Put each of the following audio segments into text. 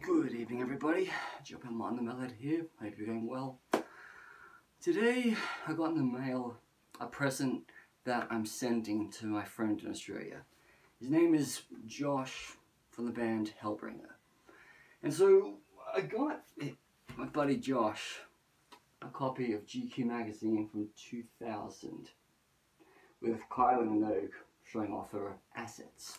Good evening, everybody. Jumping on the Metalhead here. Hope you're going well. Today, I got in the mail a present that I'm sending to my friend in Australia. His name is Josh from the band Hellbringer. And so, I got my buddy Josh a copy of GQ magazine from 2000 with Kylie Minogue showing off her assets.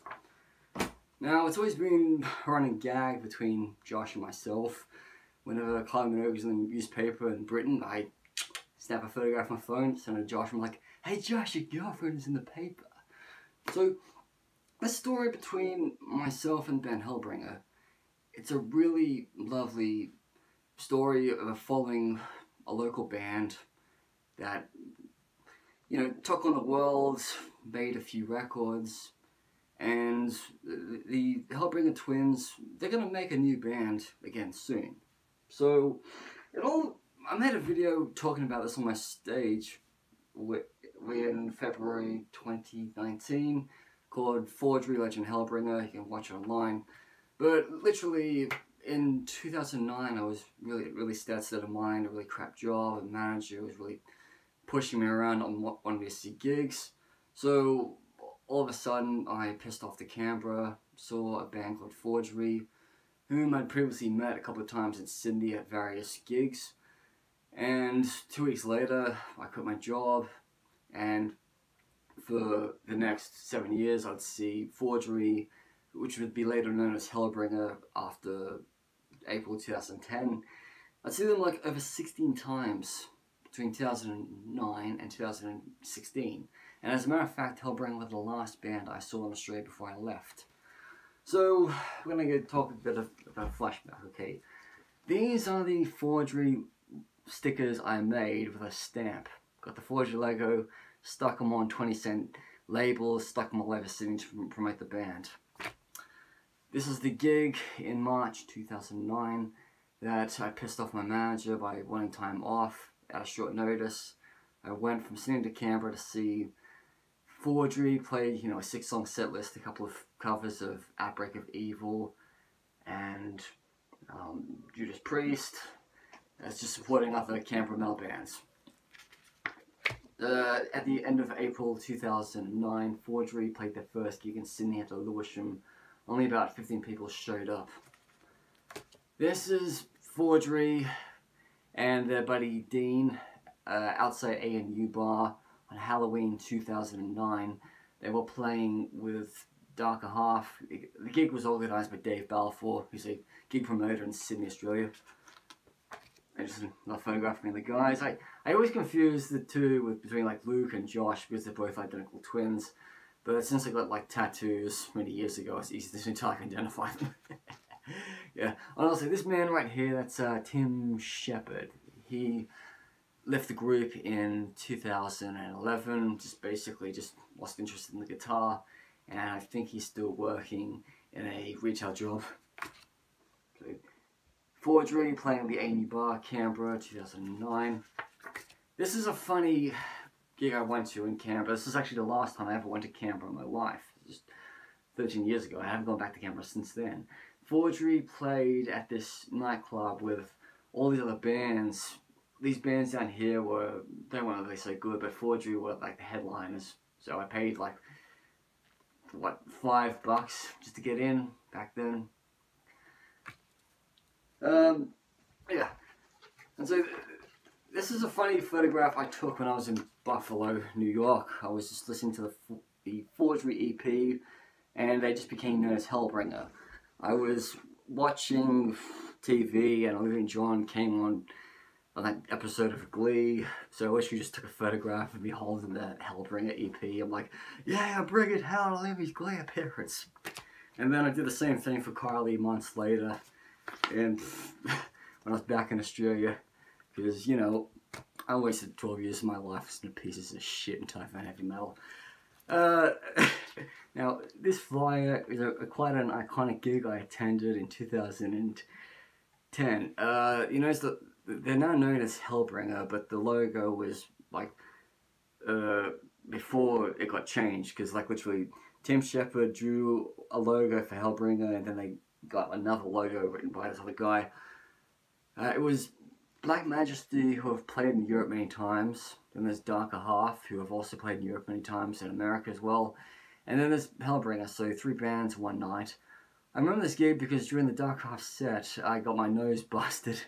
Now, it's always been a running gag between Josh and myself. Whenever Kylie Minogue is in the newspaper in Britain, I snap a photograph on my phone, send it to Josh, and I'm like, "Hey Josh, your girlfriend is in the paper." So, the story between myself and Ben Hellbringer, it's a really lovely story of following a local band that, took on the world, made a few records, and the Hellbringer twins, they're going to make a new band again soon. So, I made a video talking about this on my stage in February 2019 called Forgery, Legend, Hellbringer. You can watch it online. But literally in 2009, I was really state of mind, a really crap job. The manager was really pushing me around on wanting me to see gigs. So all of a sudden, I pissed off to Canberra, saw a band called Forgery, whom I'd previously met a couple of times in Sydney at various gigs. And 2 weeks later, I quit my job, and for the next 7 years, I'd see Forgery, which would be later known as Hellbringer after April 2010. I'd see them like over 16 times between 2009 and 2016. And as a matter of fact, Hellbringer was the last band I saw in Australia before I left. So, we're going to talk a bit about Flashback, okay? These are the Forgery stickers I made with a stamp. Got the Forgery logo, stuck them on 20-cent labels, stuck them all over Sydney to promote the band. This is the gig in March 2009 that I pissed off my manager by wanting time off at a short notice. I went from Sydney to Canberra to see Forgery, played a 6-song set list, a couple of covers of Outbreak of Evil and Judas Priest. It's just supporting other Canberra metal bands. At the end of April 2009, Forgery played their first gig in Sydney at the Lewisham. Only about 15 people showed up. This is Forgery and their buddy Dean outside A&U Bar on Halloween 2009. They were playing with Darker Half. The gig was organised by Dave Balfour, who's a gig promoter in Sydney, Australia. And just another photograph of me and the guys. I always confuse the two between like Luke and Josh because they're both identical twins. But since I got like tattoos many years ago, it's easy to identify them. Yeah, honestly, this man right here, that's Tim Shepard. He left the group in 2011, basically lost interest in the guitar, and I think he's still working in a retail job. So, Forgery playing the A&U Bar, Canberra, 2009. This is a funny gig I went to in Canberra. This is actually the last time I ever went to Canberra in my life. Just 13 years ago. I haven't gone back to Canberra since then. Forgery played at this nightclub with all these other bands. These bands down here they weren't really so good, but Forgery were like the headliners. So I paid like, what, $5 just to get in back then. Yeah. And so this is a funny photograph I took when I was in Buffalo, New York. I was just listening to the Forgery EP, and they just became known as Hellbringer. I was watching TV, and Olivia and John came on that episode of Glee, so I literally just took a photograph of me holding the Hellbringer EP. I'm like, yeah, bring it, hell, Olivia's Glee appearance. And then I did the same thing for Carly months later, and when I was back in Australia, because, I wasted 12 years of my life listening to pieces of shit and type of heavy metal. Now, this flyer is quite an iconic gig I attended in 2010. They're now known as Hellbringer, but the logo was like before it got changed, because like literally Tim Shepard drew a logo for Hellbringer, and then they got another logo written by this other guy. It was Black Majesty, who have played in Europe many times. Then there's Darker Half, who have also played in Europe many times, in America as well. And then there's Hellbringer, so 3 bands, 1 night. I remember this gig because during the Dark Half set, I got my nose busted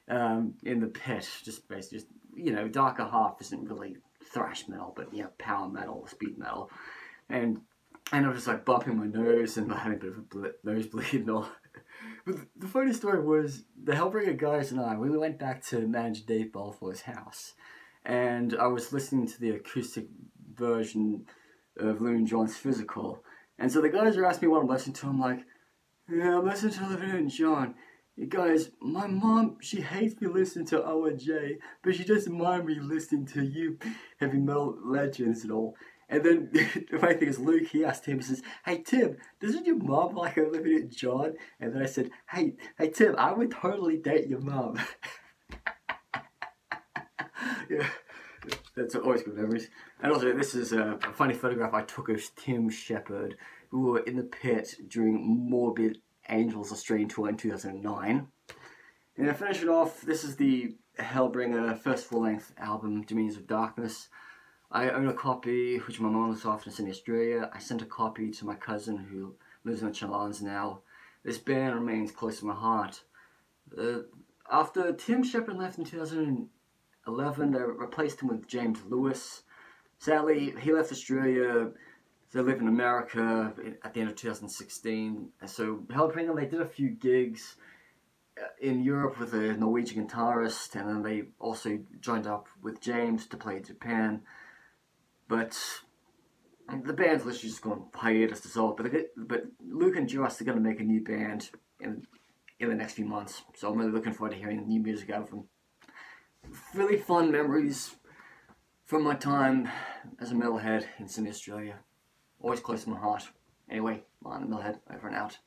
in the pit. Just basically, you know, Darker Half isn't really thrash metal, but, you know, power metal, speed metal. And I was just like bumping my nose and having a bit of a nosebleed and all. But the funny story was, the Hellbringer guys and I, we went back to manage Dave Balfour's house. And I was listening to the acoustic version of Loon John's Physical. And so the guys are asking me what I'm listening to. I'm like, yeah, I'm listening to Loon John. You guys, my mom, she hates me listening to O&J, but she doesn't mind me listening to you heavy metal legends and all. And then the funny thing is, Luke, he asked Tim, he says, hey Tim, doesn't your mom like Olivia John? And then I said, hey Tim, I would totally date your mom. Yeah, that's always good memories. And also, this is a funny photograph I took of Tim Shepherd, who were in the pit during Morbid Angels Australian Tour in 2009. And to finish it off, this is the Hellbringer first full-length album, Dominions of Darkness. I own a copy, which my mom was off in Sydney, Australia. I sent a copy to my cousin who lives in the Chillans now. This band remains close to my heart. After Tim Shepherd left in 2011, they replaced him with James Lewis. Sadly, he left Australia to live in America at the end of 2016. So Hellbringer, they did a few gigs in Europe with a Norwegian guitarist, and then they also joined up with James to play in Japan. But the band's literally just gone hiatus dissolved. But Luke and Joss are going to make a new band in the next few months. So I'm really looking forward to hearing new music out of them. Really fun memories from my time as a metalhead in Sydney, Australia. Always close to my heart. Anyway, I'm the Metalhead, over and out.